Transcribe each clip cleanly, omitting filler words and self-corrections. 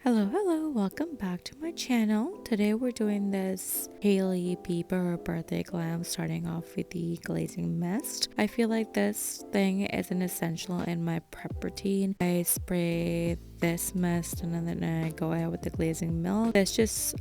Hello, welcome back to my channel. Today we're doing this Hailey Bieber birthday glam, starting off with the glazing mist. I feel like this thing is an essential in my prep routine. I spray this mist and then I go ahead with the glazing milk. This just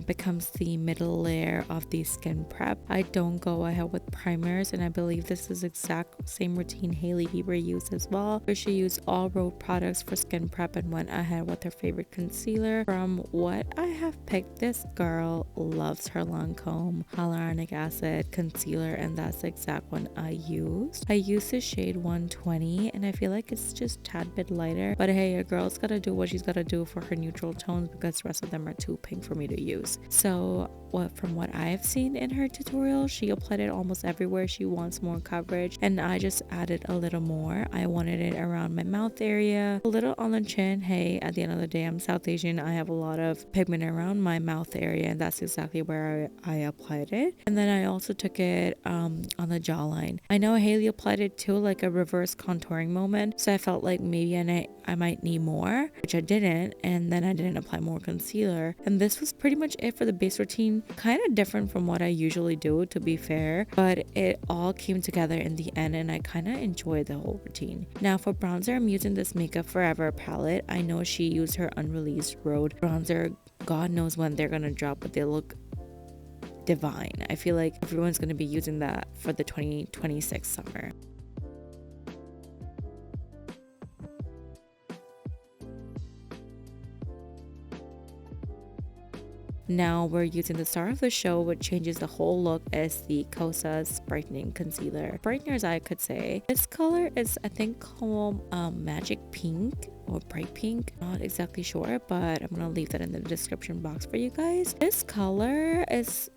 becomes the middle layer of the skin prep. I don't go ahead with primers, and I believe this is exact same routine Hailey Bieber used as well, where she used all Rhode products for skin prep and went ahead with her favorite concealer. From what I have picked, this girl loves her Lancome hyaluronic acid concealer, and that's the exact one I used. I used the shade 120 and I feel like it's just a tad bit lighter, but hey, a girl's gotta do what she's gotta do for her neutral tones because the rest of them are too pink for me to use. So from what I've seen in her tutorial, she applied it almost everywhere she wants more coverage, and I just added a little more. I wanted it around my mouth area, a little on the chin. Hey, at the end of the day, I'm South Asian. I have a lot of pigment around my mouth area, and that's exactly where I applied it. And then I also took it on the jawline. I know Hailey applied it too, like a reverse contouring moment, so I felt like maybe I might need more, which I didn't, and then I didn't apply more concealer. And this was pretty much it for the base routine. Kind of different from what I usually do, to be fair, but it all came together in the end and I kind of enjoyed the whole routine. Now for bronzer, I'm using this Makeup Forever palette. I know she used her unreleased Rhode bronzer. God knows when they're gonna drop, but they look divine. I feel like everyone's gonna be using that for the 2026 summer. Now we're using the star of the show, which changes the whole look, as the Kosas brightening concealer. Brighteners, I could say. This color is, I think, called magic pink or bright pink. Not exactly sure, but I'm gonna leave that in the description box for you guys. This color is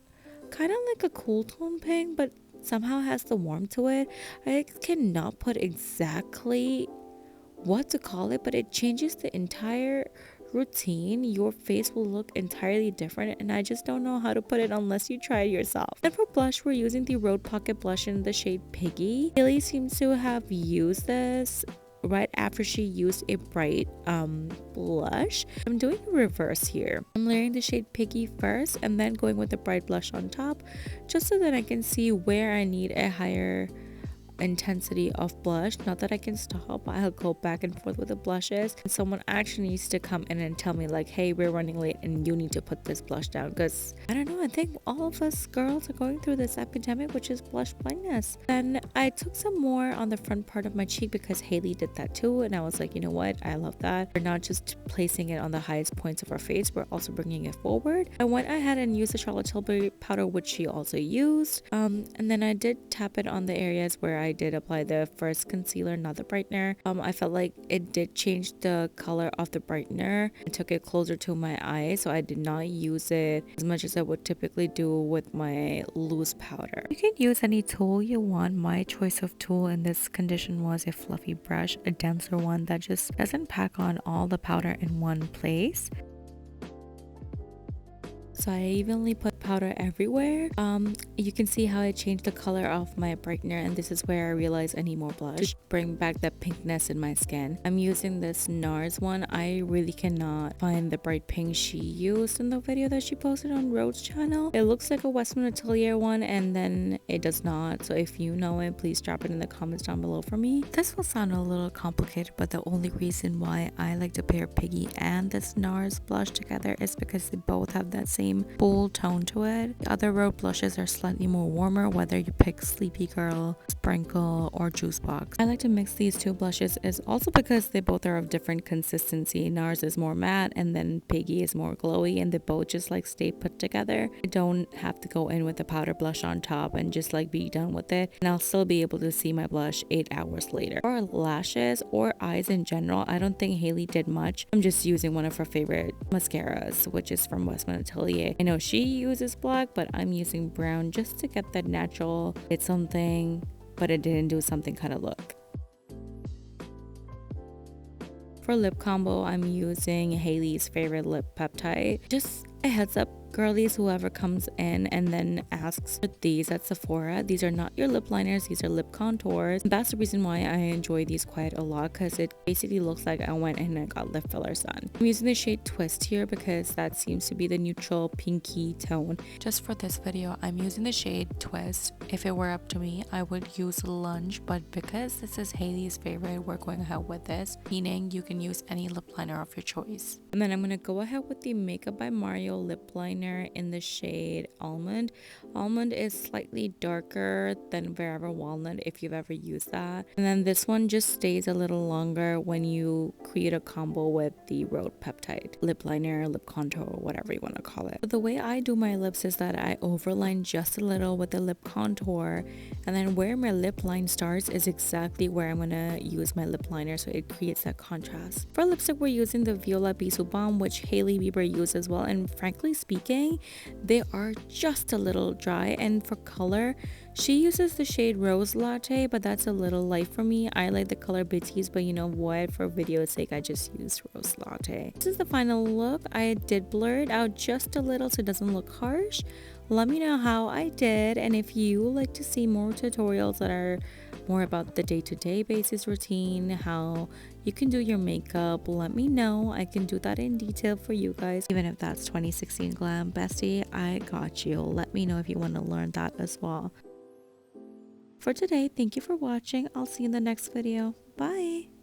kind of like a cool tone pink, but somehow has the warmth to it. I cannot put exactly what to call it, but it changes the entire routine. Your face will look entirely different, and I just don't know how to put it unless you try it yourself. And for blush, we're using the Rhode Pocket Blush in the shade Piggy. Hailey seems to have used this right after she used a bright blush. I'm doing a reverse here. I'm layering the shade Piggy first and then going with the bright blush on top, just so that I can see where I need a higher intensity of blush. Not that I can stop, I'll go back and forth with the blushes, and someone actually needs to come in and tell me like, hey, we're running late and you need to put this blush down, because I don't know, I think all of us girls are going through this epidemic, which is blush blindness. Then I took some more on the front part of my cheek because Hailey did that too, and I was like, you know what, I love that. We're not just placing it on the highest points of our face, we're also bringing it forward. I went ahead and used the Charlotte Tilbury powder, which she also used, and then I did tap it on the areas where I did apply the first concealer, not the brightener. I felt like it did change the color of the brightener and took it closer to my eye, so I did not use it as much as I would typically do with my loose powder. You can use any tool you want. My choice of tool in this condition was a fluffy brush, a denser one that just doesn't pack on all the powder in one place. So I evenly put powder everywhere. You can see how I changed the color of my brightener, and this is where I realized I need more blush to bring back the pinkness in my skin. I'm using this NARS one. I really cannot find the bright pink she used in the video that she posted on Rhode's channel. It looks like a Westman Atelier one, and then it does not. So if you know it, please drop it in the comments down below for me. This will sound a little complicated, but the only reason why I like to pair Piggy and this NARS blush together is because they both have that same full tone to it. The other Rhode blushes are slightly more warmer, whether you pick Sleepy Girl, Sprinkle, or Juice Box. I like to mix these two blushes is also because they both are of different consistency. NARS is more matte and then Piggy is more glowy, and they both just like stay put together. I don't have to go in with the powder blush on top and just like be done with it, and I'll still be able to see my blush 8 hours later. For lashes or eyes in general, I don't think Hailey did much. I'm just using one of her favorite mascaras, which is from Westman Atelier. I know she uses black, but I'm using brown just to get that natural, it's something but it didn't do something kind of look. For lip combo, I'm using Hailey's favorite lip peptide. Just A heads up, girlies, whoever comes in and then asks for these at Sephora, these are not your lip liners, these are lip contours. That's the reason why I enjoy these quite a lot, because it basically looks like I went and I got lip fillers done. I'm using the shade Twist here because that seems to be the neutral pinky tone. Just for this video, I'm using the shade Twist. If it were up to me, I would use Lunge, but because this is Hailey's favorite, we're going ahead with this, meaning you can use any lip liner of your choice. And then I'm going to go ahead with the Makeup by Mario lip liner in the shade Almond. Almond is slightly darker than Forever Walnut if you've ever used that. And then this one just stays a little longer when you create a combo with the Rhode Peptide lip liner, lip contour, whatever you want to call it. But the way I do my lips is that I overline just a little with the lip contour, and then where my lip line starts is exactly where I'm gonna use my lip liner, so it creates that contrast. For lipstick, we're using the Violette Bisou Balm, which Hailey Bieber used as well, and frankly speaking, they are just a little dry. And for color, she uses the shade Rose Latte, but that's a little light for me. I like the color Bitties, but you know what, for video's sake, I just used Rose Latte. This is the final look. I did blur it out just a little so it doesn't look harsh. Let me know how I did, and if you like to see more tutorials that are more about the day-to-day basis routine, how you can do your makeup, let me know. I can do that in detail for you guys. Even if that's 2016 glam, bestie, I got you. Let me know if you want to learn that as well. For today, thank you for watching. I'll see you in the next video. Bye.